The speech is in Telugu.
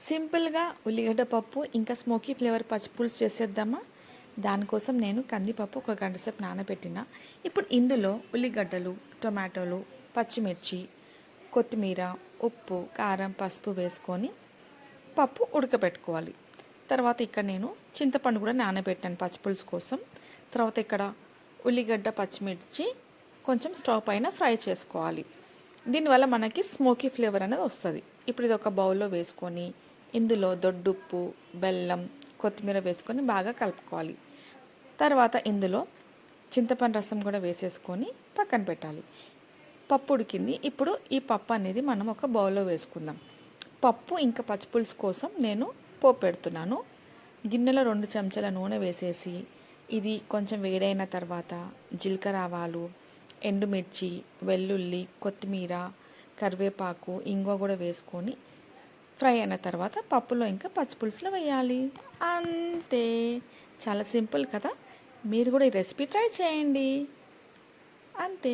సింపుల్గా ఉల్లిగడ్డ పప్పు ఇంకా స్మోకీ ఫ్లేవర్ పచ్చిపులుసు చేసేద్దామా. దానికోసం నేను కందిపప్పు ఒక గంట సేపు నానబెట్టిన. ఇప్పుడు ఇందులో ఉల్లిగడ్డలు, టొమాటోలు, పచ్చిమిర్చి, కొత్తిమీర, ఉప్పు, కారం, పసుపు వేసుకొని పప్పు ఉడకబెట్టుకోవాలి. తర్వాత ఇక్కడ నేను చింతపండు కూడా నానబెట్టాను పచ్చిపులుసు కోసం. తర్వాత ఇక్కడ ఉల్లిగడ్డ, పచ్చిమిర్చి కొంచెం స్టవ్ పైన ఫ్రై చేసుకోవాలి. దీనివల్ల మనకి స్మోకీ ఫ్లేవర్ అనేది వస్తుంది. ఇప్పుడు ఇది ఒక బౌల్లో వేసుకొని ఇందులో దొడ్డుప్పు, బెల్లం, కొత్తిమీర వేసుకొని బాగా కలుపుకోవాలి. తర్వాత ఇందులో చింతపండు రసం కూడా వేసేసుకొని పక్కన పెట్టాలి. పప్పు ఉడికింది. ఇప్పుడు ఈ పప్పు అనేది మనం ఒక బౌల్లో వేసుకుందాం. పప్పు ఇంకా పచ్చిపులుసు కోసం నేను పోపు పెడుతున్నాను. గిన్నెలో 2 చెంచాల నూనె వేసేసి ఇది కొంచెం వేడైన తర్వాత జీలకర్ర ఆవాలు, ఎండుమిర్చి, వెల్లుల్లి, కొత్తిమీర, కరివేపాకు, ఇంగువ కూడా వేసుకొని ఫ్రై అయిన తర్వాత పప్పులో ఇంకా పచ్చిపులుసులో వేయాలి. అంతే, చాలా సింపుల్ కదా. మీరు కూడా ఈ రెసిపీ ట్రై చేయండి. అంతే.